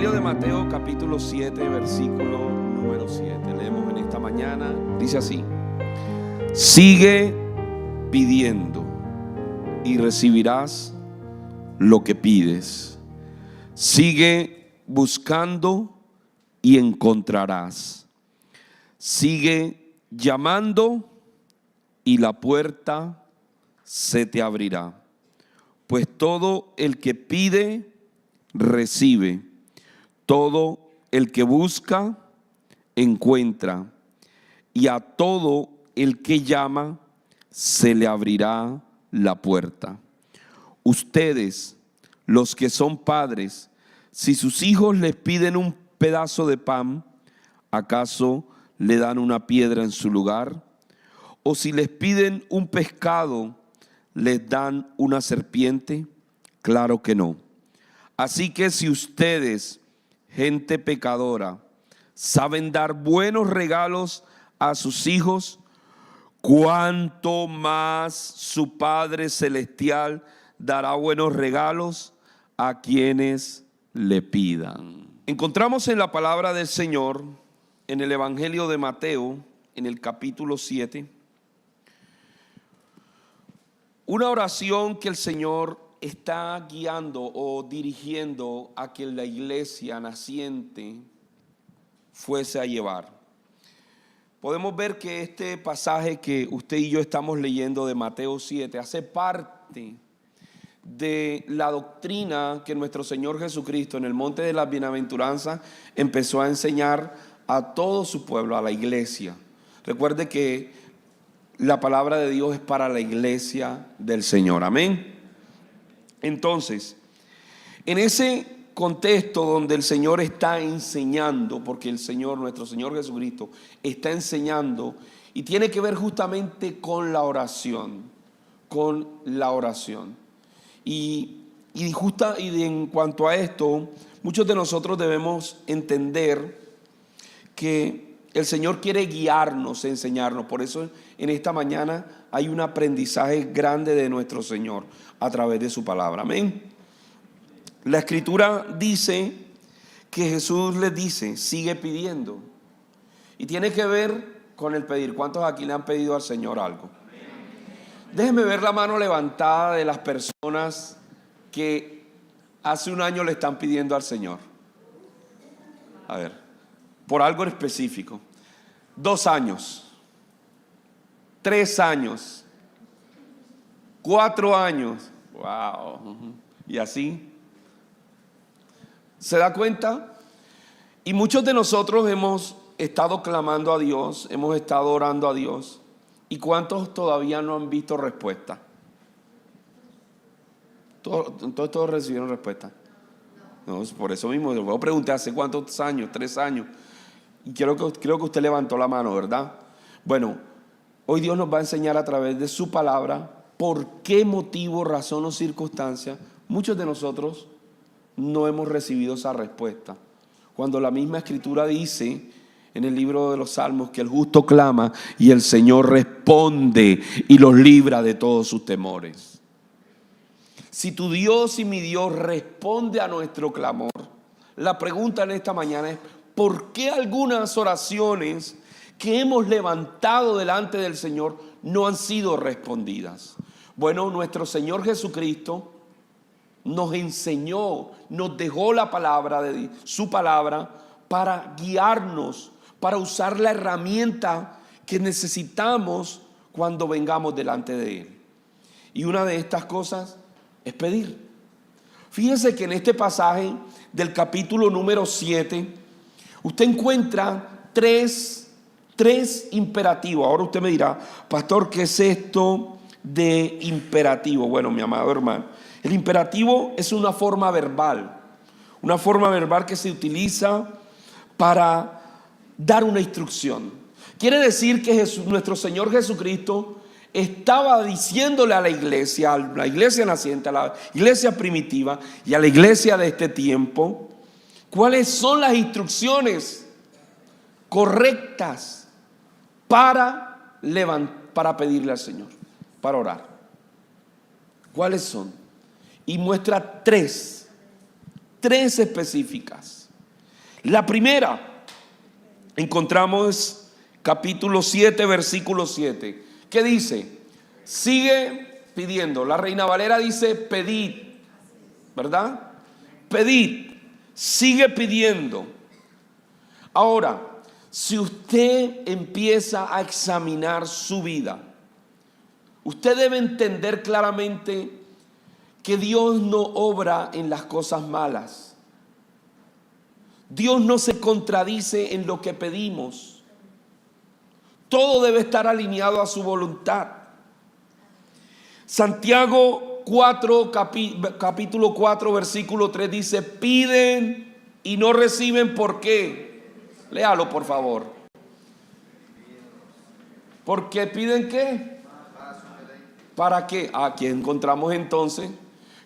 Evangelio de Mateo capítulo 7, versículo número 7. Leemos en esta mañana, dice así: sigue pidiendo y recibirás lo que pides. Sigue buscando y encontrarás. Sigue llamando y la puerta se te abrirá. Pues todo el que pide, recibe. Todo el que busca, encuentra. Y a todo el que llama, se le abrirá la puerta. Ustedes, los que son padres, si sus hijos les piden un pedazo de pan, ¿acaso le dan una piedra en su lugar? O si les piden un pescado, ¿les dan una serpiente? Claro que no. Así que si ustedes, gente pecadora, saben dar buenos regalos a sus hijos, ¿cuánto más su Padre Celestial dará buenos regalos a quienes le pidan? Encontramos en la palabra del Señor, en el Evangelio de Mateo, en el capítulo 7, una oración que el Señor está guiando o dirigiendo a que la iglesia naciente fuese a llevar. Podemos ver que este pasaje que usted y yo estamos leyendo de Mateo 7 hace parte de la doctrina que nuestro Señor Jesucristo en el monte de las bienaventuranzas empezó a enseñar a todo su pueblo, a la iglesia. Recuerde que la palabra de Dios es para la iglesia del Señor, amén. Entonces, en ese contexto donde el Señor está enseñando, porque el Señor, nuestro Señor Jesucristo, está enseñando y tiene que ver justamente con la oración, Y en cuanto a esto, muchos de nosotros debemos entender que el Señor quiere guiarnos, enseñarnos. Por eso en esta mañana hay un aprendizaje grande de nuestro Señor a través de su palabra. Amén. La Escritura dice que Jesús les dice: sigue pidiendo. Y tiene que ver con el pedir. ¿Cuántos aquí le han pedido al Señor algo? Déjenme ver la mano levantada de las personas que hace un año le están pidiendo al Señor. A ver, por algo específico. 2 años, 3 años, 4 años. Wow. Y así. ¿Se da cuenta? Y muchos de nosotros hemos estado clamando a Dios, hemos estado orando a Dios. ¿Y cuántos todavía no han visto respuesta? Todos recibieron respuesta. No, por eso mismo, le voy a preguntar: ¿hace cuántos años? 3 años. Y creo que usted levantó la mano, ¿verdad? Bueno, hoy Dios nos va a enseñar a través de su palabra por qué motivo, razón o circunstancia muchos de nosotros no hemos recibido esa respuesta. Cuando la misma Escritura dice en el libro de los Salmos que el justo clama y el Señor responde y los libra de todos sus temores. Si tu Dios y mi Dios responde a nuestro clamor, la pregunta en esta mañana es: ¿por qué algunas oraciones que hemos levantado delante del Señor no han sido respondidas? Bueno, nuestro Señor Jesucristo nos enseñó, nos dejó la palabra de su palabra para guiarnos, para usar la herramienta que necesitamos cuando vengamos delante de Él. Y una de estas cosas es pedir. Fíjense que en este pasaje del capítulo número 7, usted encuentra tres imperativos. Ahora usted me dirá: pastor, ¿qué es esto de imperativo? Bueno, mi amado hermano, el imperativo es una forma verbal que se utiliza para dar una instrucción. Quiere decir que nuestro Señor Jesucristo estaba diciéndole a la iglesia naciente, a la iglesia primitiva y a la iglesia de este tiempo, cuáles son las instrucciones correctas para pedirle al Señor, para orar. ¿Cuáles son? Y muestra tres específicas. La primera, encontramos capítulo 7, versículo 7. ¿Qué dice? Sigue pidiendo. La Reina Valera dice pedid, ¿verdad? Pedid, sigue pidiendo. Ahora, si usted empieza a examinar su vida, usted debe entender claramente que Dios no obra en las cosas malas. Dios no se contradice en lo que pedimos. Todo debe estar alineado a su voluntad. Santiago 4, capítulo 4, versículo 3 dice: piden y no reciben. ¿Por qué? Léalo, por favor. ¿Porque piden qué? ¿Para qué? Aquí encontramos entonces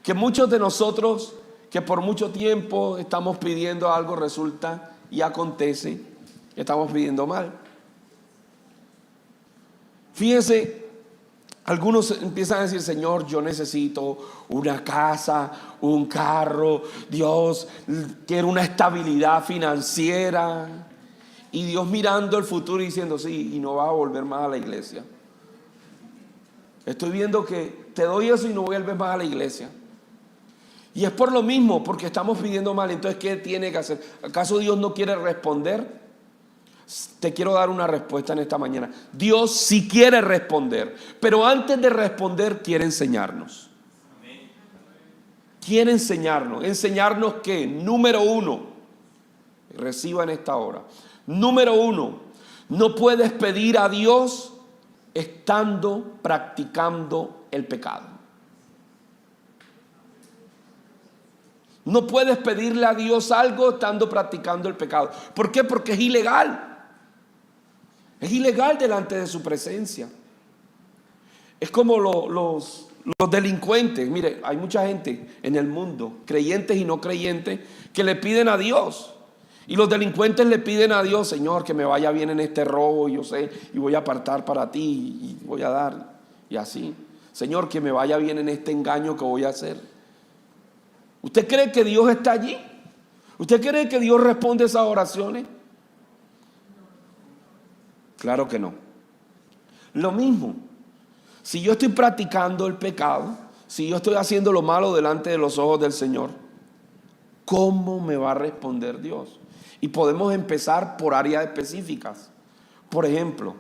que muchos de nosotros que por mucho tiempo estamos pidiendo algo, resulta y acontece que estamos pidiendo mal. Fíjense, algunos empiezan a decir: Señor, yo necesito una casa, un carro, Dios, quiero una estabilidad financiera. Y Dios mirando el futuro y diciendo: sí, y no vas a volver más a la iglesia. Estoy viendo que te doy eso y no vuelves más a la iglesia. Y es por lo mismo, porque estamos pidiendo mal. Entonces, ¿qué tiene que hacer? ¿Acaso Dios no quiere responder? Te quiero dar una respuesta en esta mañana. Dios sí quiere responder, pero antes de responder quiere enseñarnos. Quiere enseñarnos. ¿Enseñarnos qué? Número uno, reciba en esta hora. Número uno, no puedes pedir a Dios estando practicando el pecado. No puedes pedirle a Dios algo estando practicando el pecado. ¿Por qué? Porque es ilegal. Es ilegal delante de su presencia. Es como los delincuentes. Mire, hay mucha gente en el mundo, creyentes y no creyentes, que le piden a Dios. Y los delincuentes le piden a Dios: Señor, que me vaya bien en este robo, yo sé, y voy a apartar para ti, y voy a dar, y así. Señor, que me vaya bien en este engaño que voy a hacer. ¿Usted cree que Dios está allí? ¿Usted cree que Dios responde esas oraciones? Claro que no. Lo mismo, si yo estoy practicando el pecado, si yo estoy haciendo lo malo delante de los ojos del Señor, ¿cómo me va a responder Dios? Y podemos empezar por áreas específicas. Por ejemplo,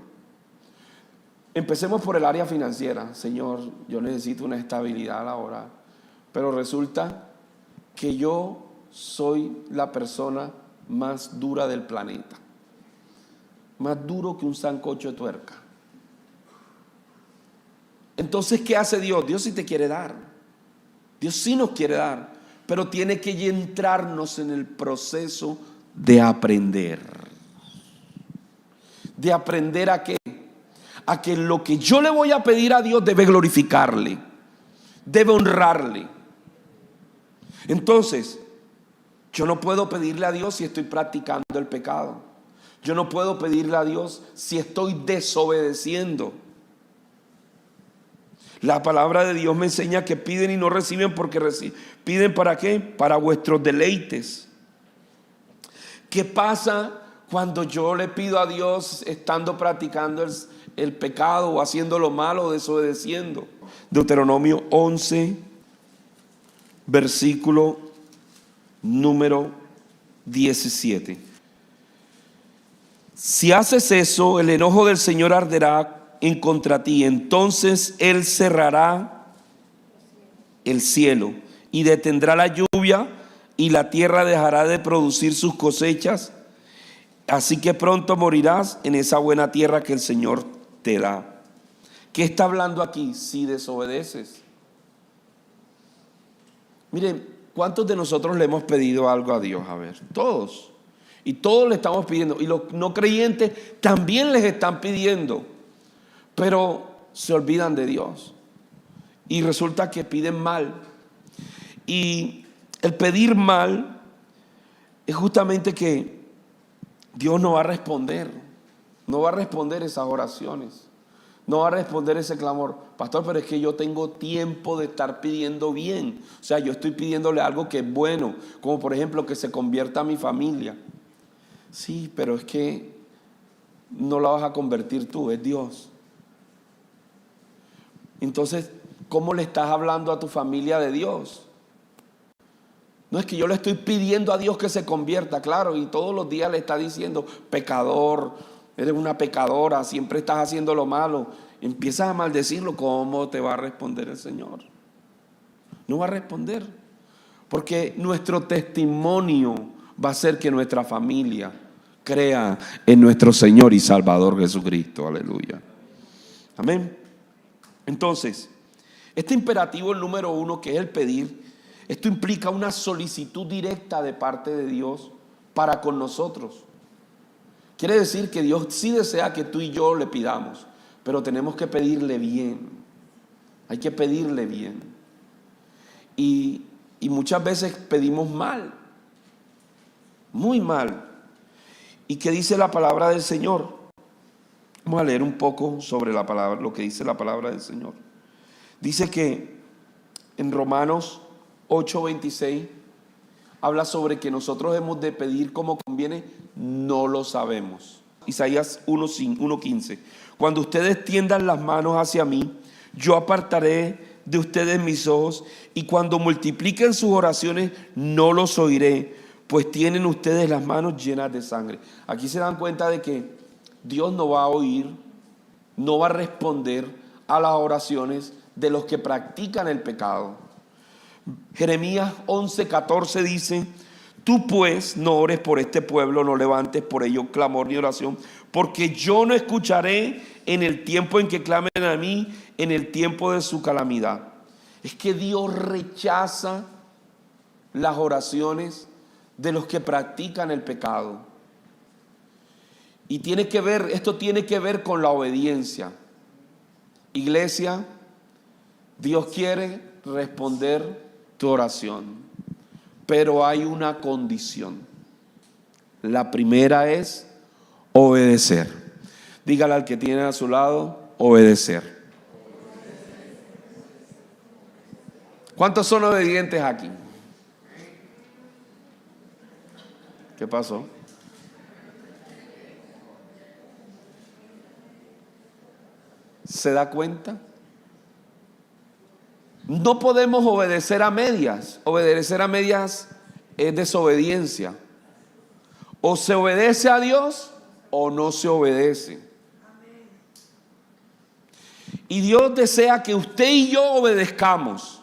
empecemos por el área financiera. Señor, yo necesito una estabilidad laboral, pero resulta que yo soy la persona más dura del planeta. Más duro que un sancocho de tuerca. Entonces, ¿qué hace Dios? Dios sí te quiere dar. Dios sí nos quiere dar, pero tiene que entrarnos en el proceso de aprender. ¿De aprender a qué? A que lo que yo le voy a pedir a Dios debe glorificarle, debe honrarle. Entonces, yo no puedo pedirle a Dios si estoy practicando el pecado. Yo no puedo pedirle a Dios si estoy desobedeciendo. La palabra de Dios me enseña que piden y no reciben porque piden ¿para qué? Para vuestros deleites. ¿Qué pasa cuando yo le pido a Dios estando practicando el pecado o haciendo lo malo o desobedeciendo? Deuteronomio 11, versículo número 17. Si haces eso, el enojo del Señor arderá en contra ti. Entonces Él cerrará el cielo y detendrá la lluvia, y la tierra dejará de producir sus cosechas. Así que pronto morirás en esa buena tierra que el Señor te da. ¿Qué está hablando aquí? Si desobedeces. Miren, ¿cuántos de nosotros le hemos pedido algo a Dios? A ver, todos. Y todos le estamos pidiendo. Y los no creyentes también les están pidiendo. Pero se olvidan de Dios. Y resulta que piden mal. Y el pedir mal es justamente que Dios no va a responder. No va a responder esas oraciones. No va a responder ese clamor. Pastor, pero es que yo tengo tiempo de estar pidiendo bien. O sea, yo estoy pidiéndole algo que es bueno. Como por ejemplo que se convierta a mi familia. Sí, pero es que no la vas a convertir tú, es Dios. Entonces, ¿cómo le estás hablando a tu familia de Dios? No es que yo le estoy pidiendo a Dios que se convierta, claro, y todos los días le está diciendo, pecador, eres una pecadora, siempre estás haciendo lo malo. Empiezas a maldecirlo, ¿cómo te va a responder el Señor? No va a responder, porque nuestro testimonio va a ser que nuestra familia crea en nuestro Señor y Salvador Jesucristo. Aleluya. Amén. Entonces, este imperativo, el número 1, que es el pedir, esto implica una solicitud directa de parte de Dios para con nosotros. Quiere decir que Dios sí desea que tú y yo le pidamos, pero tenemos que pedirle bien. Hay que pedirle bien. Y muchas veces pedimos mal, muy mal. ¿Y qué dice la palabra del Señor? Vamos a leer un poco sobre la palabra, lo que dice la palabra del Señor. Dice que en Romanos 8:26 habla sobre que nosotros hemos de pedir como conviene, no lo sabemos. Isaías 1:15. Cuando ustedes tiendan las manos hacia mí, yo apartaré de ustedes mis ojos, y cuando multipliquen sus oraciones, no los oiré, pues tienen ustedes las manos llenas de sangre. Aquí se dan cuenta de que Dios no va a oír, no va a responder a las oraciones de los que practican el pecado. Jeremías 11:14 dice: tú pues no ores por este pueblo, no levantes por ello clamor ni oración, porque yo no escucharé en el tiempo en que clamen a mí, en el tiempo de su calamidad. Es que Dios rechaza las oraciones de los que practican el pecado. Y esto tiene que ver con la obediencia. Iglesia, Dios quiere responder tu oración, pero hay una condición. La primera es obedecer. Dígale al que tiene a su lado, obedecer. ¿Cuántos son obedientes aquí? ¿Qué pasó? ¿Se da cuenta? No podemos obedecer a medias. Obedecer a medias es desobediencia. O se obedece a Dios o no se obedece. Y Dios desea que usted y yo obedezcamos.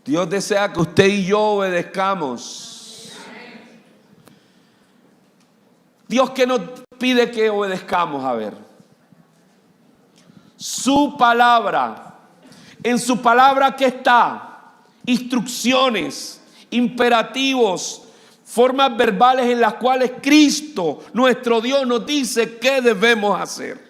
Dios desea que usted y yo obedezcamos. Dios, ¿qué nos pide que obedezcamos? A ver, su palabra. En su palabra, ¿qué está? Instrucciones, imperativos, formas verbales en las cuales Cristo, nuestro Dios, nos dice qué debemos hacer.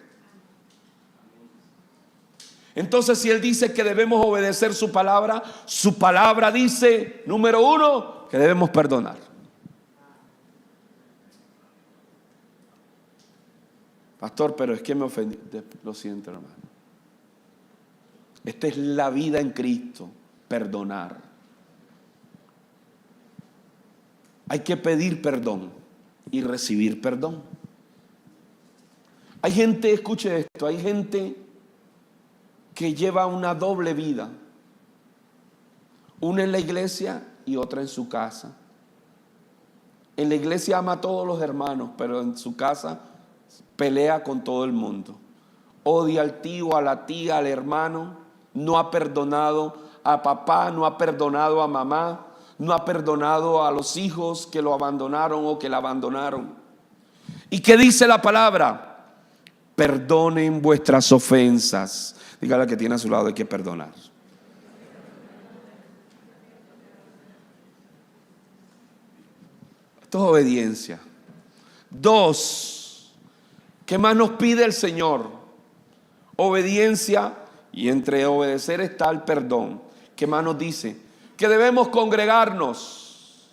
Entonces, si Él dice que debemos obedecer su palabra dice, número 1, que debemos perdonar. Pastor, pero es que me ofendí. Lo siento, hermano. Esta es la vida en Cristo, perdonar. Hay que pedir perdón y recibir perdón. Hay gente, escuche esto, hay gente que lleva una doble vida. Una en la iglesia y otra en su casa. En la iglesia ama a todos los hermanos, pero en su casa pelea con todo el mundo. Odia al tío, a la tía, al hermano. No ha perdonado a papá, no ha perdonado a mamá, no ha perdonado a los hijos que lo abandonaron o que la abandonaron. ¿Y qué dice la palabra? Perdonen vuestras ofensas. Dígale al que tiene a su lado, hay que perdonar. Esto es obediencia. 2, ¿qué más nos pide el Señor? Obediencia, y entre obedecer está el perdón. ¿Qué más nos dice? Que debemos congregarnos.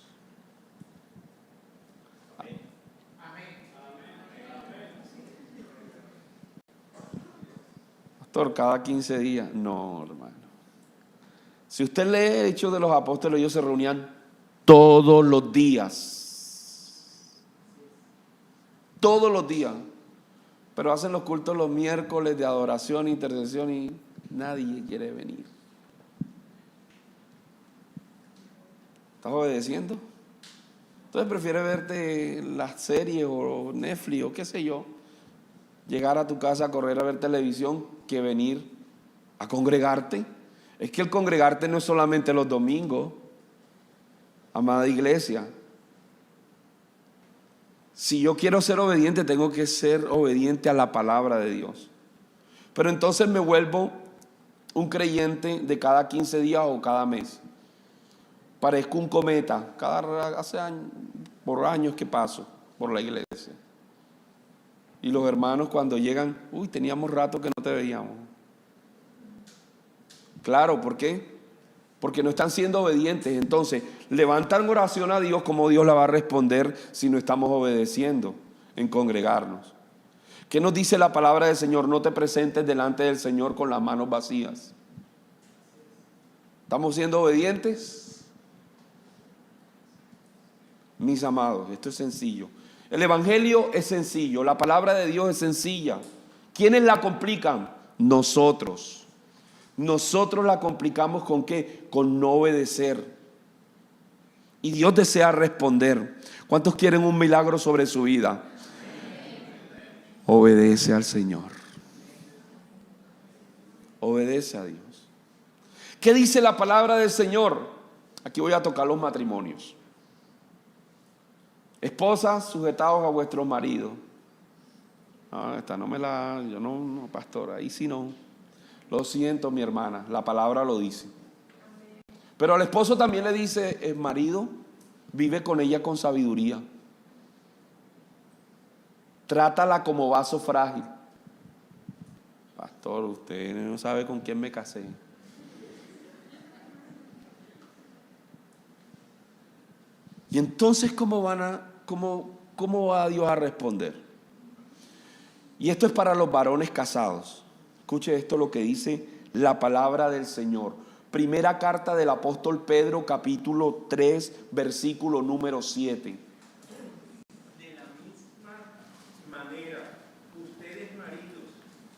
Pastor, cada 15 días. No, hermano. Si usted lee Hechos de los Apóstoles, ellos se reunían todos los días. Todos los días. Pero hacen los cultos los miércoles de adoración, intercesión y nadie quiere venir. ¿Estás obedeciendo? Entonces prefieres verte las series o Netflix o qué sé yo, llegar a tu casa a correr a ver televisión que venir a congregarte. Es que el congregarte no es solamente los domingos, amada iglesia. Si yo quiero ser obediente, tengo que ser obediente a la palabra de Dios. Pero entonces me vuelvo un creyente de cada 15 días o cada mes. Parezco un cometa, hace años, por años que paso por la iglesia. Y los hermanos cuando llegan, teníamos rato que no te veíamos. Claro, ¿por qué? Porque no están siendo obedientes. Entonces, levantan oración a Dios, como Dios la va a responder si no estamos obedeciendo en congregarnos. ¿Qué nos dice la palabra del Señor? No te presentes delante del Señor con las manos vacías. ¿Estamos siendo obedientes? Mis amados, esto es sencillo. El evangelio es sencillo, la palabra de Dios es sencilla. ¿Quiénes la complican? Nosotros. Nosotros la complicamos ¿con qué? Con no obedecer. Y Dios desea responder. ¿Cuántos quieren un milagro sobre su vida? Obedece al Señor. Obedece a Dios. ¿Qué dice la palabra del Señor? Aquí voy a tocar los matrimonios. Esposas, sujetados a vuestros maridos. Esta no me la... Yo no, pastor, ahí sí no. Lo siento, mi hermana, la palabra lo dice. Pero al esposo también le dice, el marido, vive con ella con sabiduría. Trátala como vaso frágil. Pastor, usted no sabe con quién me casé. Y entonces, ¿cómo va Dios a responder? Y esto es para los varones casados. Escuche esto lo que dice la palabra del Señor. Primera carta del apóstol Pedro, capítulo 3, versículo número 7. De la misma manera, ustedes maridos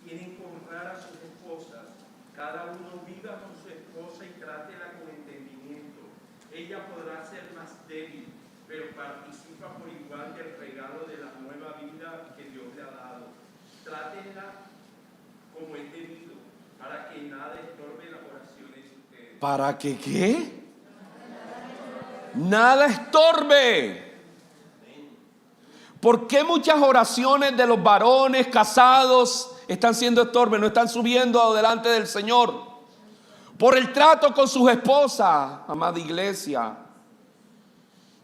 tienen que honrar a sus esposas. Cada uno viva con su esposa y trátela con entendimiento. Ella podrá ser más débil, pero participa por igual del regalo de la nueva vida que Dios le ha dado. Trátenla como es debido, para que nada estorbe las oraciones de ustedes. ¿Para que qué? Nada estorbe. ¿Por qué muchas oraciones de los varones casados están siendo estorbe? No están subiendo delante del Señor. Por el trato con sus esposas, amada iglesia.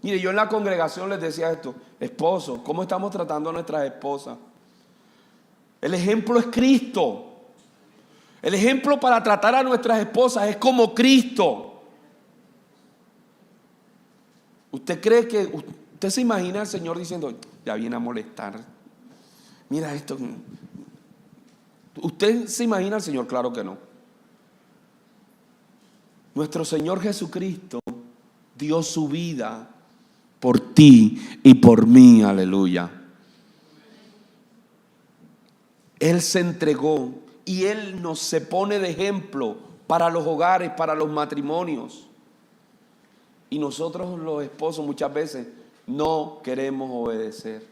Mire, yo en la congregación les decía esto: esposos, ¿cómo estamos tratando a nuestras esposas? El ejemplo es Cristo. El ejemplo para tratar a nuestras esposas es como Cristo. ¿Usted cree que, usted se imagina al Señor diciendo, ya viene a molestar? Mira esto. ¿Usted se imagina al Señor? Claro que no. Nuestro Señor Jesucristo dio su vida por ti y por mí, aleluya. Él se entregó y Él nos se pone de ejemplo para los hogares, para los matrimonios. Y nosotros los esposos muchas veces no queremos obedecer.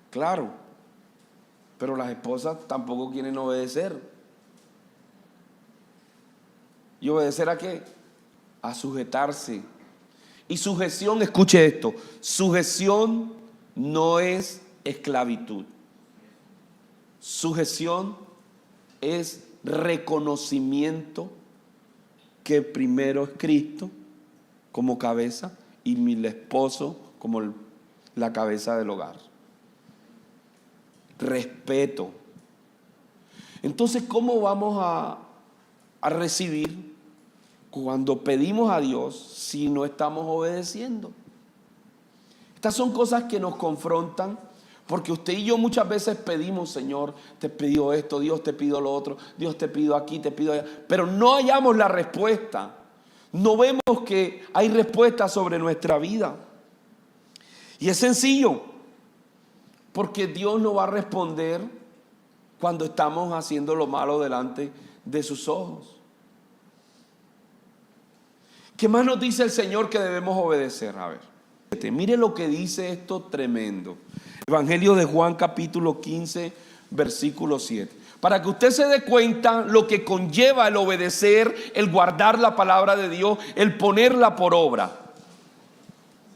Claro, pero las esposas tampoco quieren obedecer. ¿Y obedecer a qué? A sujetarse. Y sujeción, escuche esto, sujeción no es esclavitud. Sujeción es reconocimiento que primero es Cristo como cabeza y mi esposo como la cabeza del hogar. Respeto. Entonces, ¿cómo vamos a recibir cuando pedimos a Dios si no estamos obedeciendo? Estas son cosas que nos confrontan, porque usted y yo muchas veces pedimos, Señor, te pido esto, Dios te pido lo otro, Dios te pido aquí, te pido allá, pero no hallamos la respuesta. no vemos que hay respuesta sobre nuestra vida. Y es sencillo, porque Dios no va a responder cuando estamos haciendo lo malo delante de sus ojos. ¿Qué más nos dice el Señor que debemos obedecer? A ver, mire lo que dice esto tremendo. Evangelio de Juan capítulo 15, versículo 7. Para que usted se dé cuenta lo que conlleva el obedecer, el guardar la palabra de Dios, el ponerla por obra.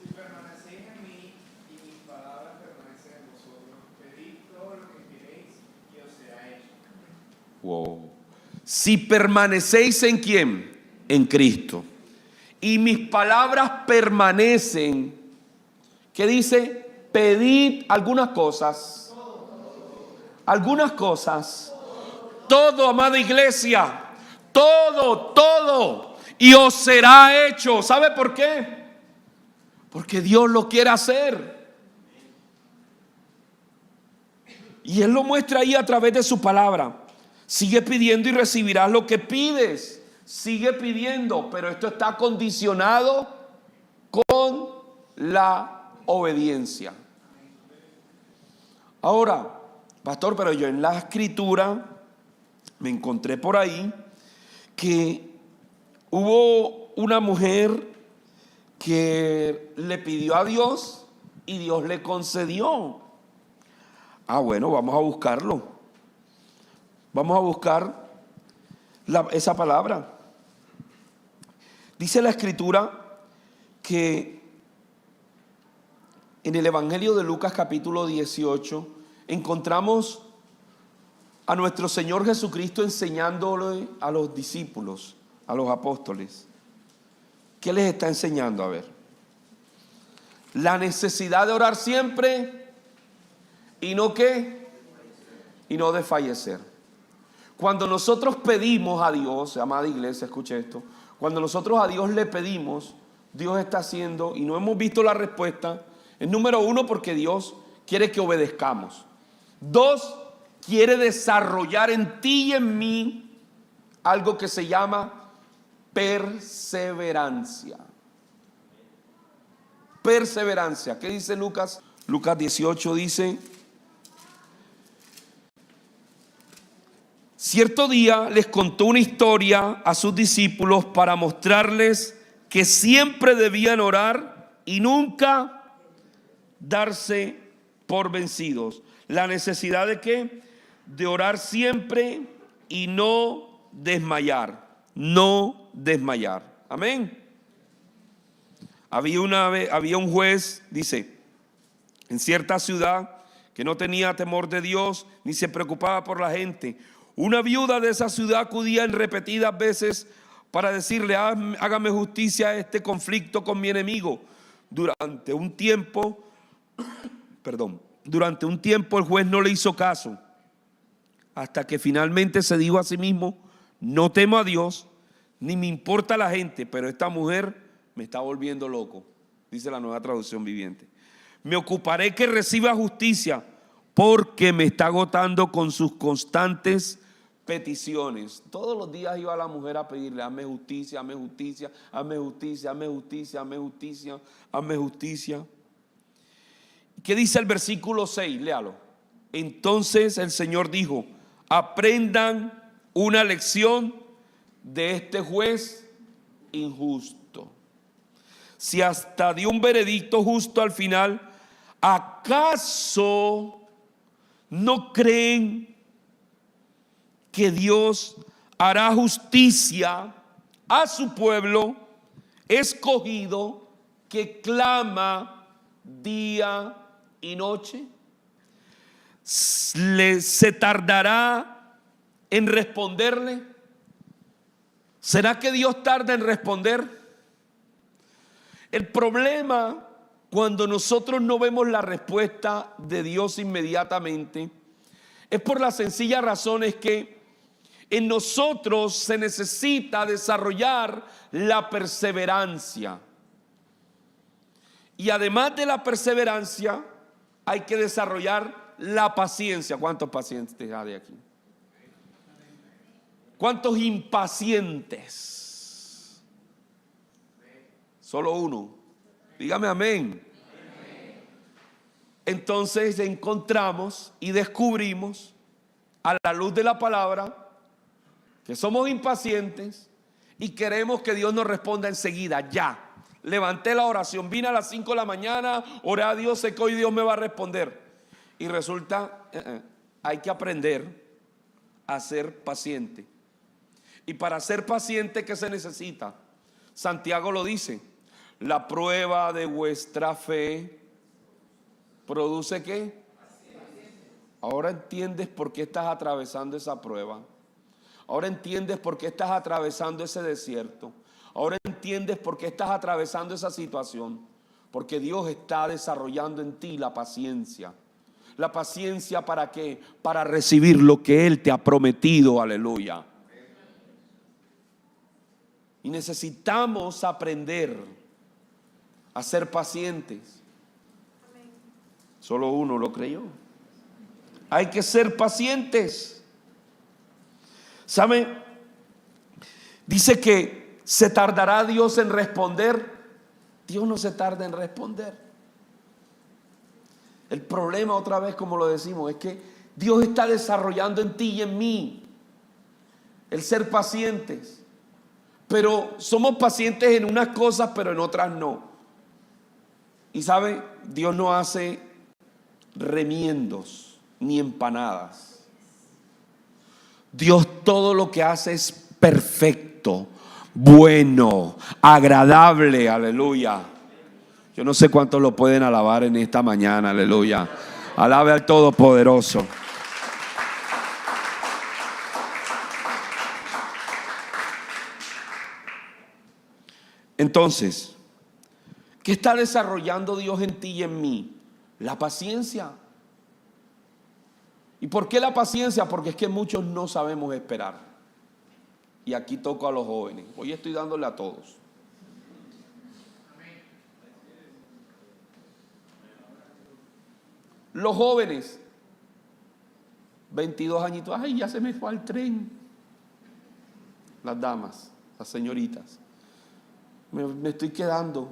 Si permanecéis en mí y mis palabras permanecen en vosotros, pedid todo lo que queréis y os será hecho. Wow. Si permanecéis en ¿quién? En Cristo. Y mis palabras permanecen. ¿Qué dice? Pedid algunas cosas. Algunas cosas. Todo, amada iglesia. Todo. Y os será hecho. ¿Sabe por qué? Porque Dios lo quiere hacer. Y Él lo muestra ahí a través de su palabra. Sigue pidiendo y recibirás lo que pides. Sigue pidiendo, pero esto está condicionado con la obediencia. Ahora, pastor, pero yo en la escritura me encontré por ahí que hubo una mujer que le pidió a Dios y Dios le concedió. Bueno, vamos a buscarlo. Vamos a buscar esa palabra. Dice la escritura que en el Evangelio de Lucas capítulo 18 encontramos a nuestro Señor Jesucristo enseñándole a los discípulos, a los apóstoles. ¿Qué les está enseñando? A ver, la necesidad de orar siempre y no ¿qué? Y no desfallecer. Cuando nosotros pedimos a Dios, amada iglesia, escuche esto. Cuando nosotros a Dios le pedimos, Dios está haciendo y no hemos visto la respuesta. Es número uno, porque Dios quiere que obedezcamos. Dos, quiere desarrollar en ti y en mí algo que se llama perseverancia. Perseverancia. ¿Qué dice Lucas? Lucas 18 dice: cierto día les contó una historia a sus discípulos para mostrarles que siempre debían orar y nunca darse por vencidos. La necesidad de ¿qué? De orar siempre y no desmayar. No desmayar. Amén. Había un juez, dice, en cierta ciudad que no tenía temor de Dios ni se preocupaba por la gente. Una viuda de esa ciudad acudía en repetidas veces para decirle: hágame justicia a este conflicto con mi enemigo. Durante un tiempo el juez no le hizo caso, hasta que finalmente se dijo a sí mismo: no temo a Dios, ni me importa la gente, pero esta mujer me está volviendo loco. Dice la Nueva Traducción Viviente. Me ocuparé que reciba justicia, porque me está agotando con sus constantes peticiones. Todos los días iba la mujer a pedirle: hazme justicia, hazme justicia, hazme justicia, hazme justicia, hazme justicia, hazme justicia. ¿Qué dice el versículo 6? Léalo. Entonces el Señor dijo: aprendan una lección de este juez injusto. Si hasta dio un veredicto justo al final, ¿acaso no creen que Dios hará justicia a su pueblo escogido que clama día y noche? ¿Se tardará en responderle? ¿Será que Dios tarda en responder? El problema, cuando nosotros no vemos la respuesta de Dios inmediatamente, es por la sencilla razón es que en nosotros se necesita desarrollar la perseverancia. Y además de la perseverancia, hay que desarrollar la paciencia. ¿Cuántos pacientes hay aquí? ¿Cuántos impacientes? Solo uno. Dígame amén. Entonces encontramos y descubrimos a la luz de la palabra que somos impacientes y queremos que Dios nos responda enseguida, ya. Levanté la oración, vine a las 5 de la mañana, oré a Dios, sé que hoy Dios me va a responder. Y resulta, hay que aprender a ser paciente. Y para ser paciente, ¿qué se necesita? Santiago lo dice, la prueba de vuestra fe produce ¿qué? Ahora entiendes por qué estás atravesando esa prueba. Ahora entiendes por qué estás atravesando ese desierto. Ahora entiendes por qué estás atravesando esa situación. Porque Dios está desarrollando en ti la paciencia. La paciencia ¿para qué? Para recibir lo que Él te ha prometido. Aleluya. Y necesitamos aprender a ser pacientes. Solo uno lo creyó. Hay que ser pacientes. ¿Saben? Dice que se tardará Dios en responder. Dios no se tarda en responder. El problema, otra vez como lo decimos, es que Dios está desarrollando en ti y en mí el ser pacientes. Pero somos pacientes en unas cosas, pero en otras no. Y ¿sabe? Dios no hace remiendos ni empanadas. Dios todo lo que hace es perfecto, bueno, agradable, aleluya. Yo no sé cuántos lo pueden alabar en esta mañana, aleluya. Alabe al Todopoderoso. Entonces, ¿qué está desarrollando Dios en ti y en mí? La paciencia. ¿Y por qué la paciencia? Porque es que muchos no sabemos esperar. Y aquí toco a los jóvenes. Hoy estoy dándole a todos. Los jóvenes, 22 añitos, ay, ya se me fue al tren. Las damas, las señoritas, me estoy quedando,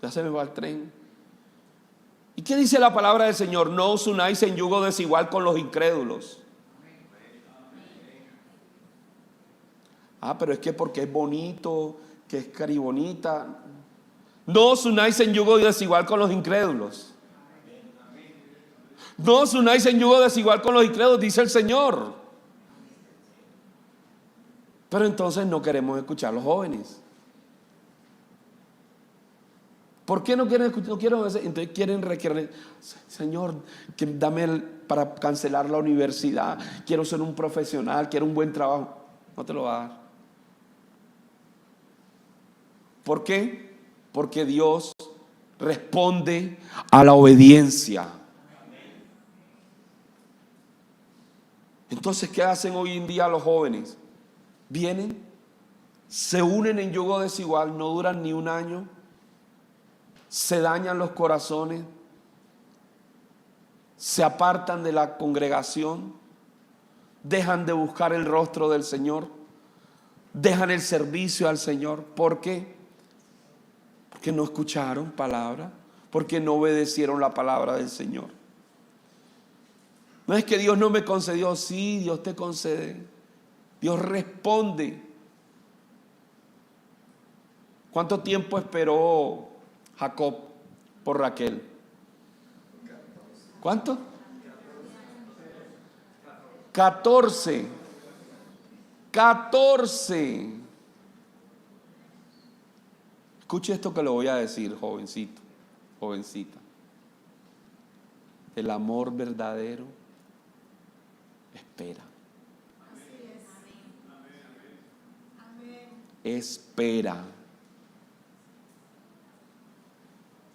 ya se me va el tren. ¿Y qué dice la palabra del Señor? No os unáis en yugo desigual con los incrédulos. Pero es que porque es bonito, que es caribonita. No os unáis en yugo desigual con los incrédulos. No os unáis en yugo desigual con los incrédulos, dice el Señor. Pero entonces no queremos escuchar a los jóvenes. ¿Por qué no quieren escuchar? No quiero, entonces quieren requerir, Señor, que dame para cancelar la universidad. Quiero ser un profesional, quiero un buen trabajo. No te lo va a dar. ¿Por qué? Porque Dios responde a la obediencia. Entonces, ¿qué hacen hoy en día los jóvenes? Vienen, se unen en yugo desigual, no duran ni un año, se dañan los corazones, se apartan de la congregación, dejan de buscar el rostro del Señor, dejan el servicio al Señor. ¿Por qué? Porque no escucharon palabra, porque no obedecieron la palabra del Señor. No es que Dios no me concedió, sí, Dios te concede. Dios responde. ¿Cuánto tiempo esperó Jacob por Raquel? ¿Cuánto? 14. Escuche esto que le voy a decir, jovencito, jovencita. El amor verdadero espera. Espera.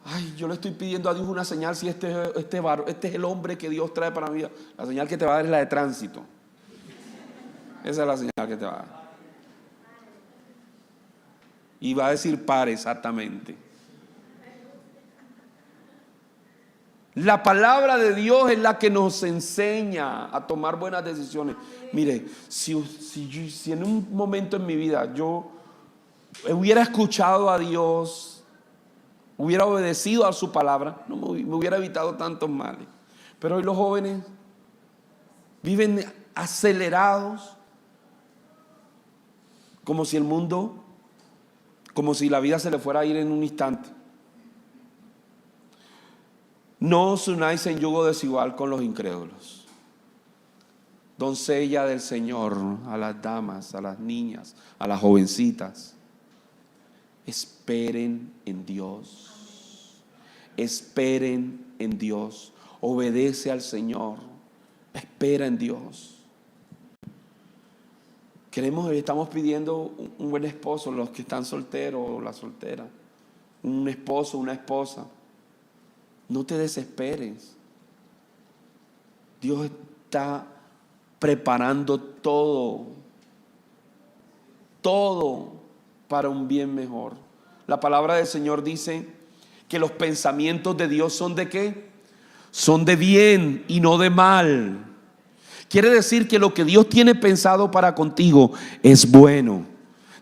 Ay, yo le estoy pidiendo a Dios una señal. Si este es el hombre que Dios trae para mi vida. La señal que te va a dar es la de tránsito. Esa es la señal que te va a dar. Y va a decir pare, exactamente. La palabra de Dios es la que nos enseña a tomar buenas decisiones. Mire, si en un momento en mi vida yo hubiera escuchado a Dios, hubiera obedecido a su palabra, no me hubiera evitado tantos males. Pero hoy los jóvenes viven acelerados, como si el mundo, como si la vida se le fuera a ir en un instante. No os unáis en yugo desigual con los incrédulos. Doncella del Señor, a las damas, a las niñas, a las jovencitas, esperen en Dios. Esperen en Dios. Obedece al Señor. Espera en Dios. Estamos pidiendo un buen esposo, los que están solteros o la soltera. Un esposo, una esposa. No te desesperes. Dios está preparando todo para un bien mejor. La palabra del Señor dice que los pensamientos de Dios son ¿de qué? Son de bien y no de mal. Quiere decir que lo que Dios tiene pensado para contigo es bueno.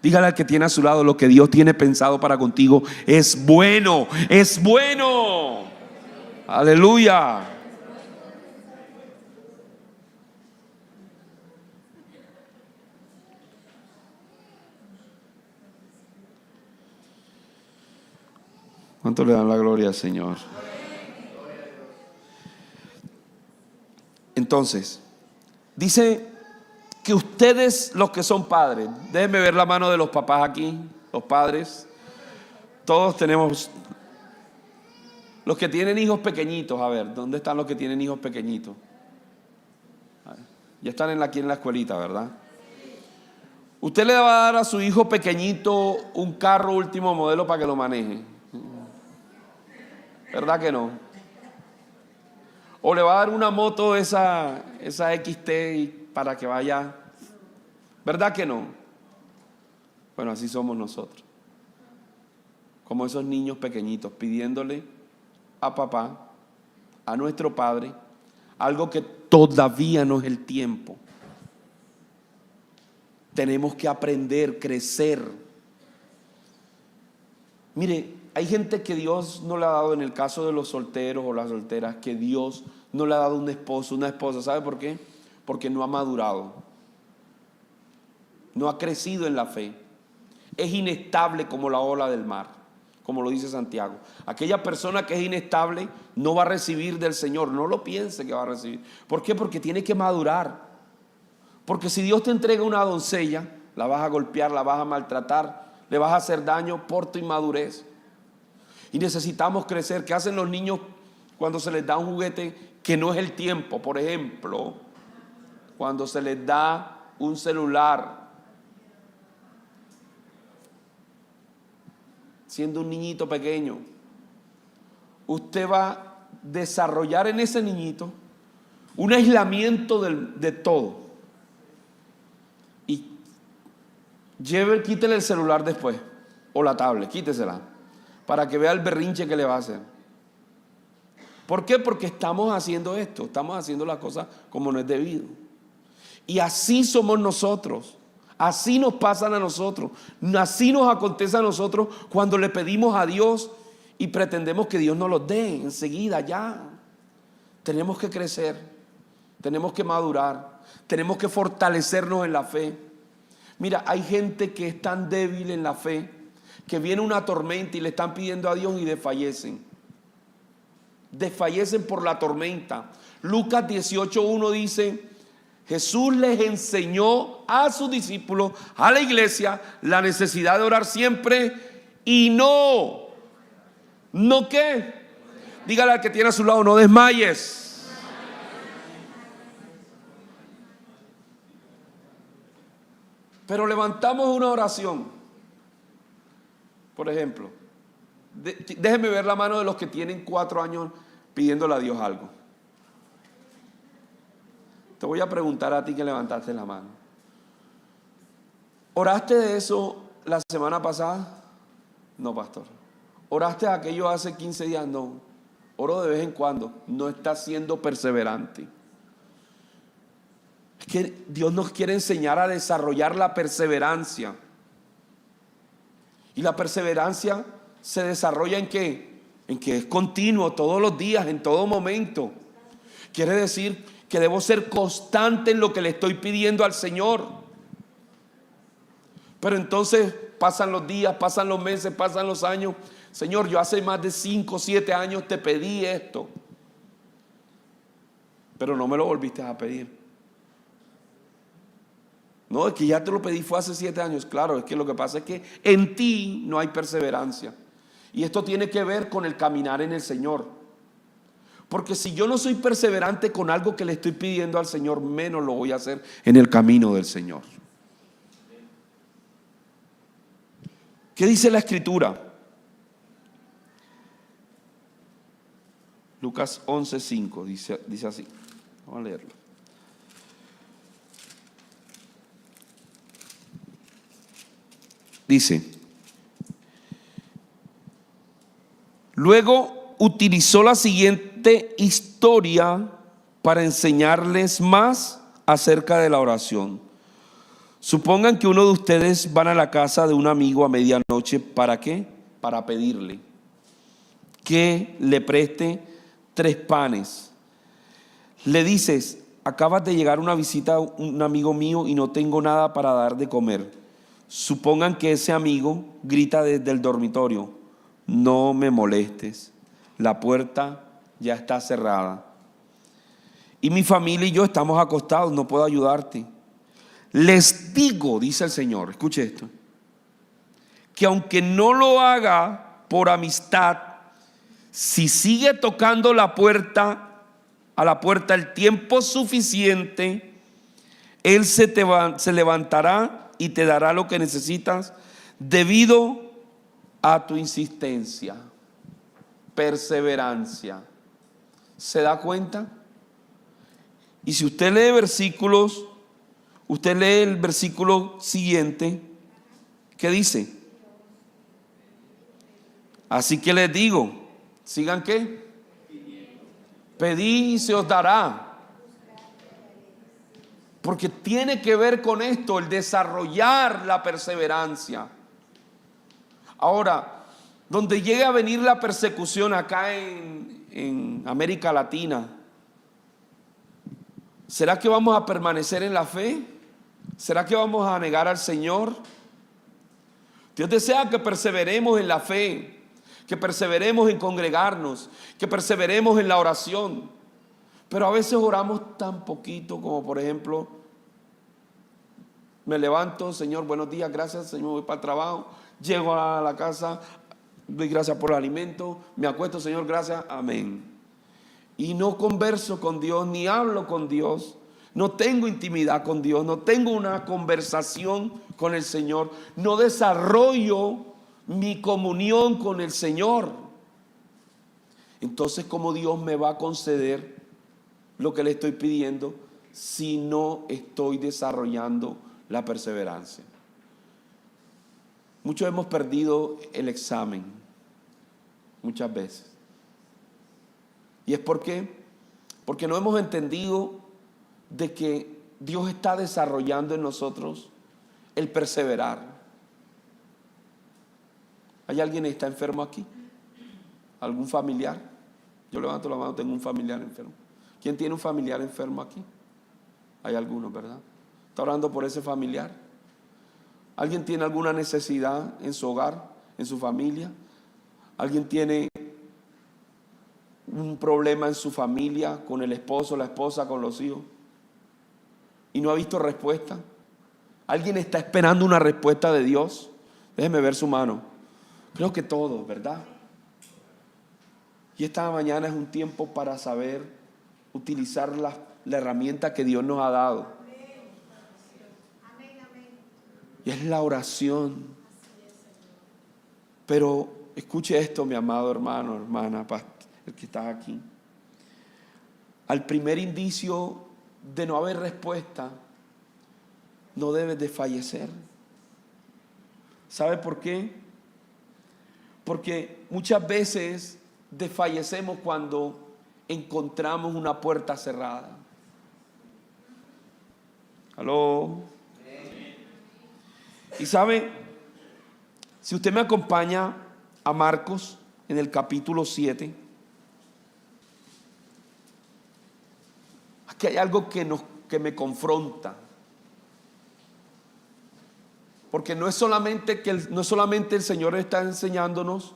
Dígale al que tiene a su lado: lo que Dios tiene pensado para contigo es bueno, es bueno. Aleluya. ¿Cuánto le dan la gloria al Señor? Entonces, dice que ustedes, los que son padres, déjenme ver la mano de los papás aquí, los padres. Todos tenemos, los que tienen hijos pequeñitos, a ver, ¿dónde están los que tienen hijos pequeñitos? Ya están aquí en la escuelita, ¿verdad? Usted le va a dar a su hijo pequeñito un carro último modelo para que lo maneje, ¿verdad que no? O le va a dar una moto esa XT para que vaya, ¿verdad que no? Bueno, así somos nosotros, como esos niños pequeñitos, pidiéndole a papá, a nuestro padre, algo que todavía no es el tiempo. Tenemos que aprender, crecer. Mire, hay gente que Dios no le ha dado, en el caso de los solteros o las solteras, que Dios no le ha dado un esposo, una esposa. ¿Sabe por qué? Porque no ha madurado, no ha crecido en la fe. Es inestable como la ola del mar, como lo dice Santiago. Aquella persona que es inestable no va a recibir del Señor. No lo piense que va a recibir. ¿Por qué? Porque tiene que madurar. Porque si Dios te entrega una doncella, la vas a golpear, la vas a maltratar, le vas a hacer daño por tu inmadurez. Y necesitamos crecer. ¿Qué hacen los niños cuando se les da un juguete que no es el tiempo? Por ejemplo, cuando se les da un celular, siendo un niñito pequeño, usted va a desarrollar en ese niñito un aislamiento de todo. Y quítele el celular después, o la tablet, quítesela, para que vea el berrinche que le va a hacer. ¿Por qué? Porque estamos haciendo esto, estamos haciendo las cosas como no es debido. Y así somos nosotros, así nos pasan a nosotros, así nos acontece a nosotros cuando le pedimos a Dios y pretendemos que Dios nos los dé enseguida, ya. Tenemos que crecer, tenemos que madurar, tenemos que fortalecernos en la fe. Mira, hay gente que es tan débil en la fe que viene una tormenta y le están pidiendo a Dios y desfallecen. Desfallecen por la tormenta. Lucas 18:1 dice: Jesús les enseñó a sus discípulos, a la iglesia, la necesidad de orar siempre y ¿no qué? Dígale al que tiene a su lado: no desmayes. Pero levantamos una oración. Por ejemplo, déjenme ver la mano de los que tienen 4 años pidiéndole a Dios algo. Te voy a preguntar a ti que levantaste la mano. ¿Oraste de eso la semana pasada? No, pastor. ¿Oraste de aquello hace 15 días? No. Oro de vez en cuando. No estás siendo perseverante. Es que Dios nos quiere enseñar a desarrollar la perseverancia. Y la perseverancia se desarrolla ¿en qué? En que es continuo, todos los días, en todo momento. Quiere decir que debo ser constante en lo que le estoy pidiendo al Señor. Pero entonces pasan los días, pasan los meses, pasan los años. Señor, yo hace más de 5 o 7 años te pedí esto, pero no me lo volviste a pedir. No, es que ya te lo pedí, fue hace 7 años. Claro, es que lo que pasa es que en ti no hay perseverancia. Y esto tiene que ver con el caminar en el Señor. Porque si yo no soy perseverante con algo que le estoy pidiendo al Señor, menos lo voy a hacer en el camino del Señor. ¿Qué dice la Escritura? Lucas 11:5 dice así. Vamos a leerlo. Dice: luego utilizó la siguiente historia para enseñarles más acerca de la oración. Supongan que uno de ustedes van a la casa de un amigo a medianoche. ¿Para qué? Para pedirle que le preste 3 panes. Le dices: acabas de llegar una visita a un amigo mío y no tengo nada para dar de comer. Supongan que ese amigo grita desde el dormitorio: no me molestes, la puerta ya está cerrada y mi familia y yo estamos acostados, no puedo ayudarte. Les digo, dice el Señor, escuche esto, que aunque no lo haga por amistad, si sigue tocando a la puerta el tiempo suficiente, Él se levantará y te dará lo que necesitas debido a tu insistencia, perseverancia. ¿Se da cuenta? Y si usted lee versículos, usted lee el versículo siguiente, ¿qué dice? Así que les digo, ¿sigan qué? Pedid y se os dará. Porque tiene que ver con esto, el desarrollar la perseverancia. Ahora, donde llegue a venir la persecución acá en América Latina, ¿será que vamos a permanecer en la fe? ¿Será que vamos a negar al Señor? Dios desea que perseveremos en la fe, que perseveremos en congregarnos, que perseveremos en la oración. Pero a veces oramos tan poquito, como por ejemplo, me levanto, Señor, buenos días, gracias, Señor, voy para el trabajo, llego a la casa, doy gracias por el alimento, me acuesto, Señor, gracias, amén. Y no converso con Dios, ni hablo con Dios, no tengo intimidad con Dios, no tengo una conversación con el Señor, no desarrollo mi comunión con el Señor. Entonces, ¿cómo Dios me va a conceder lo que le estoy pidiendo si no estoy desarrollando la perseverancia? Muchos hemos perdido el examen, muchas veces. ¿Y es por qué? Porque no hemos entendido de que Dios está desarrollando en nosotros el perseverar. ¿Hay alguien que está enfermo aquí? ¿Algún familiar? Yo levanto la mano, tengo un familiar enfermo. ¿Quién tiene un familiar enfermo aquí? Hay algunos, ¿verdad? ¿Está orando por ese familiar? ¿Alguien tiene alguna necesidad en su hogar, en su familia? ¿Alguien tiene un problema en su familia, con el esposo, la esposa, con los hijos, y no ha visto respuesta? ¿Alguien está esperando una respuesta de Dios? Déjeme ver su mano. Creo que todos, ¿verdad? Y esta mañana es un tiempo para saber utilizar la herramienta que Dios nos ha dado. Y es la oración. Pero escuche esto, mi amado hermano, hermana, el que está aquí. Al primer indicio de no haber respuesta, no debes de fallecer. ¿Sabe por qué? Porque muchas veces desfallecemos cuando encontramos una puerta cerrada. ¿Aló? Y sabe, Si usted me acompaña a Marcos en el capítulo 7, aquí hay algo que me confronta. Porque no es solamente el Señor está enseñándonos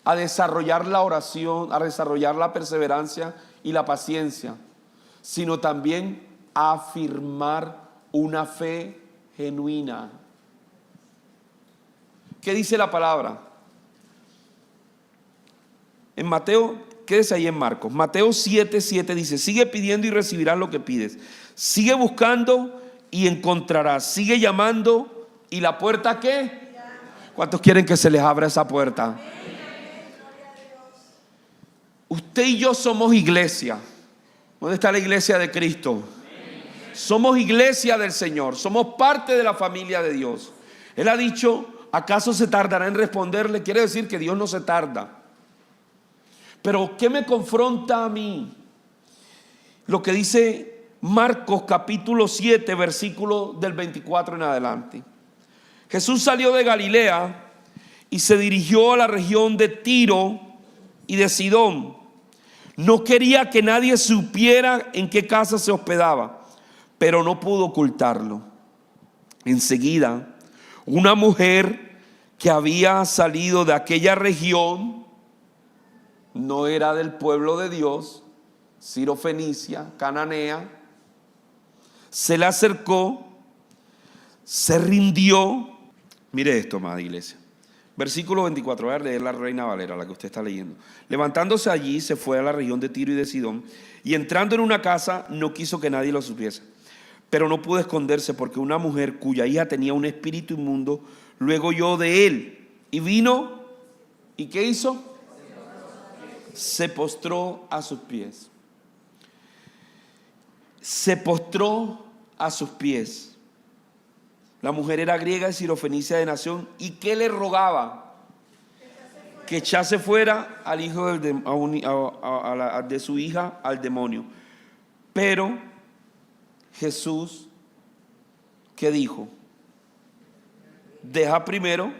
a desarrollar la oración, a desarrollar la perseverancia y la paciencia, sino también a afirmar una fe genuina. ¿Qué dice la palabra? En Mateo, quédese ahí en Marcos. Mateo 7:7 dice: sigue pidiendo y recibirás lo que pides. Sigue buscando y encontrarás. Sigue llamando y la puerta, ¿qué? ¿Cuántos quieren que se les abra esa puerta? Usted y yo somos iglesia. ¿Dónde está la iglesia de Cristo? Somos iglesia del Señor. Somos parte de la familia de Dios. Él ha dicho: ¿acaso se tardará en responderle? Quiere decir que Dios no se tarda. Pero ¿qué me confronta a mí? Lo que dice Marcos capítulo 7, versículo del 24 en adelante. Jesús salió de Galilea y se dirigió a la región de Tiro y de Sidón. No quería que nadie supiera en qué casa se hospedaba, pero no pudo ocultarlo. Enseguida, una mujer que había salido de aquella región, no era del pueblo de Dios, Sirofenicia, cananea, se le acercó, se rindió. Mire esto, amada iglesia. Versículo 24, voy a leer la Reina Valera, la que usted está leyendo. Levantándose allí, se fue a la región de Tiro y de Sidón, y entrando en una casa, no quiso que nadie lo supiese. Pero no pudo esconderse, porque una mujer cuya hija tenía un espíritu inmundo, luego oyó de él, y vino, ¿y qué hizo? Se postró a sus pies. Se postró a sus pies. La mujer era griega y sirofenicia de nación. ¿Y qué le rogaba? Que echase fuera al hijo de su hija al demonio. Pero Jesús, ¿qué dijo? Deja primero.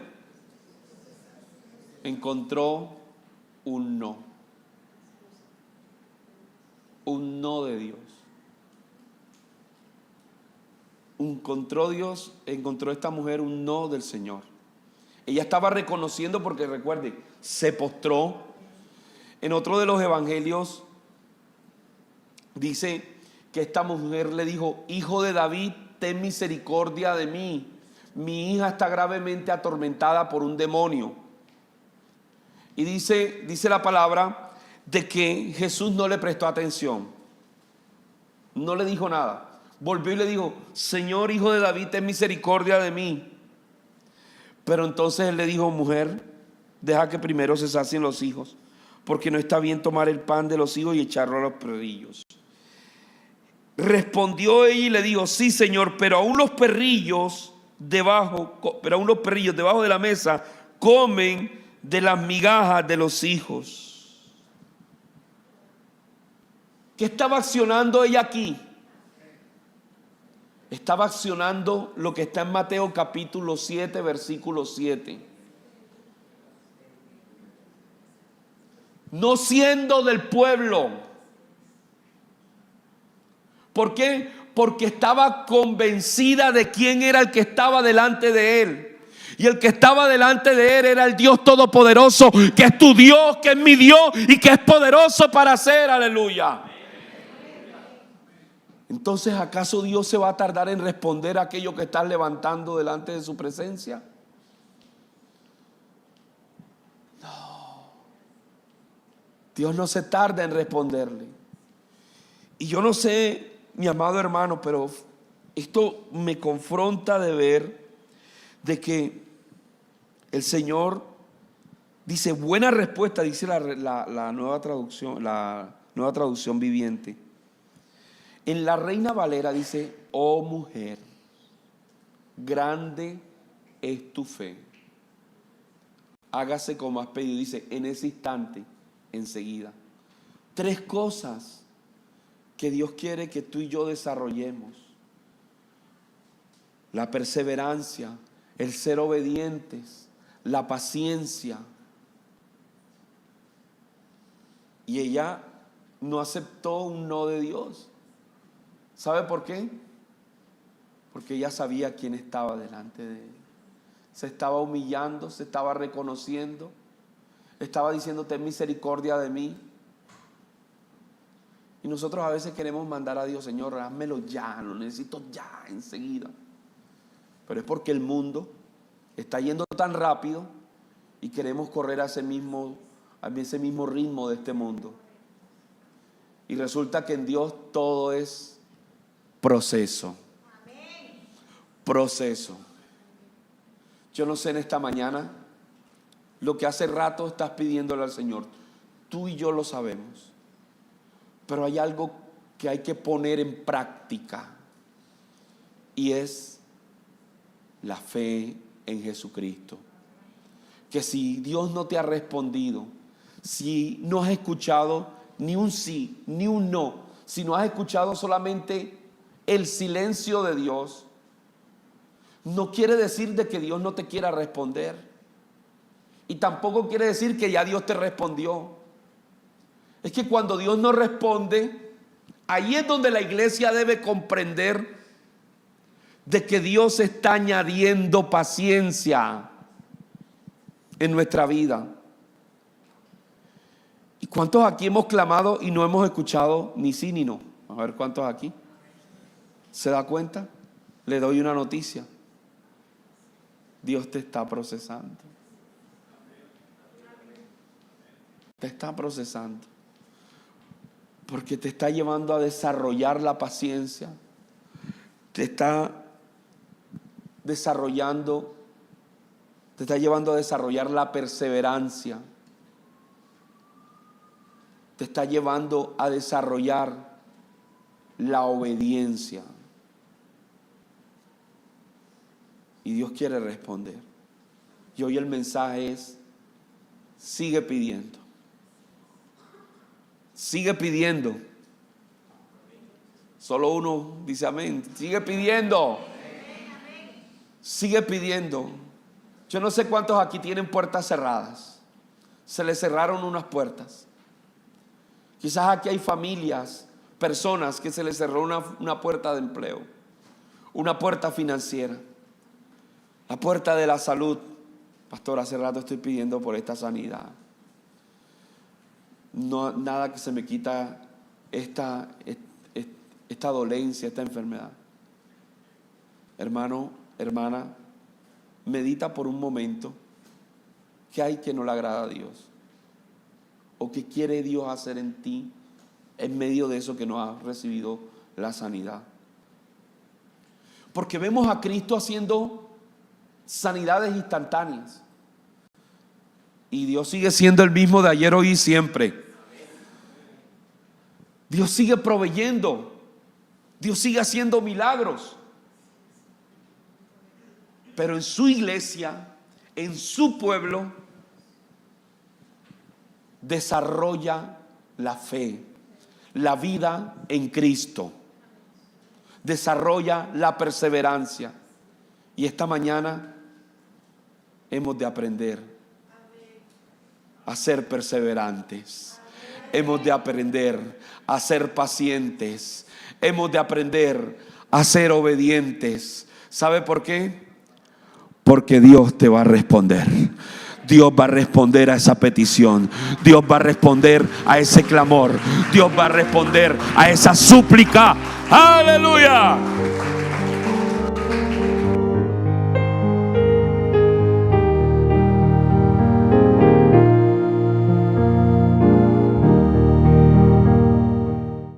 Encontró un no. Un no de Dios. Encontró esta mujer un no del Señor. Ella estaba reconociendo, porque recuerde, se postró. En otro de los evangelios dice que esta mujer le dijo: hijo de David, ten misericordia de mí. Mi hija está gravemente atormentada por un demonio. Y dice la palabra de que Jesús no le prestó atención. No le dijo nada. Volvió y le dijo: Señor, hijo de David, ten misericordia de mí. Pero entonces él le dijo: mujer, deja que primero se sacien los hijos, porque no está bien tomar el pan de los hijos y echarlo a los perrillos. Respondió ella y le dijo: sí, Señor, pero aún los perrillos debajo de la mesa comen de las migajas de los hijos. ¿Qué estaba accionando ella aquí? Estaba accionando lo que está en Mateo capítulo 7, versículo 7. No siendo del pueblo. ¿Por qué? Porque estaba convencida de quién era el que estaba delante de él. Y el que estaba delante de él era el Dios Todopoderoso, que es tu Dios, que es mi Dios y que es poderoso para hacer, aleluya. Entonces, ¿acaso Dios se va a tardar en responder a aquello que estás levantando delante de su presencia? No. Dios no se tarda en responderle. Y yo no sé, mi amado hermano, pero esto me confronta de ver de que el Señor dice: buena respuesta, dice la nueva traducción viviente. En la Reina Valera dice: oh mujer, grande es tu fe, hágase como has pedido. Dice: en ese instante, enseguida. 3 cosas que Dios quiere que tú y yo desarrollemos: la perseverancia, el ser obedientes, la paciencia. Y ella no aceptó un no de Dios. ¿Sabe por qué? Porque ella sabía quién estaba delante de él. Se estaba humillando, se estaba reconociendo, estaba diciendo: ten misericordia de mí. Y nosotros a veces queremos mandar a Dios: Señor, házmelo ya, lo necesito ya, enseguida. Pero es porque el mundo está yendo tan rápido y queremos correr a ese mismo ritmo de este mundo. Y resulta que en Dios todo es proceso. Proceso. Yo no sé en esta mañana lo que hace rato estás pidiéndole al Señor. Tú y yo lo sabemos. Pero hay algo que hay que poner en práctica. Y es la fe en Jesucristo. Que si Dios no te ha respondido, si no has escuchado ni un sí, ni un no, si no has escuchado solamente el silencio de Dios, no quiere decir de que Dios no te quiera responder. Y tampoco quiere decir que ya Dios te respondió. Es que cuando Dios no responde, ahí es donde la iglesia debe comprender de que Dios está añadiendo paciencia en nuestra vida. ¿Y cuántos aquí hemos clamado y no hemos escuchado ni sí ni no? A ver cuántos aquí. ¿Se da cuenta? Le doy una noticia. Dios te está procesando. Te está procesando. Porque te está llevando a desarrollar la paciencia. Te está llevando a desarrollar la perseverancia. Te está llevando a desarrollar la obediencia. Y Dios quiere responder. Y hoy el mensaje es: sigue pidiendo. Sigue pidiendo. Solo uno dice amén. Sigue pidiendo. Sigue pidiendo. Yo no sé cuántos aquí tienen puertas cerradas. Se les cerraron unas puertas. Quizás aquí hay familias, personas que se les cerró una puerta de empleo, una puerta financiera, la puerta de la salud. Pastor, hace rato estoy pidiendo por esta sanidad. No, nada que se me quita esta dolencia, esta enfermedad. Hermano, hermana, medita por un momento qué hay que no le agrada a Dios, o qué quiere Dios hacer en ti en medio de eso que no has recibido la sanidad. Porque vemos a Cristo haciendo sanidades instantáneas, y Dios sigue siendo el mismo de ayer, hoy y siempre. Dios sigue proveyendo. Dios sigue haciendo milagros. Pero en su iglesia, en su pueblo, desarrolla la fe, la vida en Cristo. Desarrolla la perseverancia. Y esta mañana hemos de aprender a ser perseverantes. Hemos de aprender a ser pacientes. Hemos de aprender a ser obedientes. ¿Sabe por qué? Porque Dios te va a responder. Dios va a responder a esa petición. Dios va a responder a ese clamor. Dios va a responder a esa súplica. ¡Aleluya!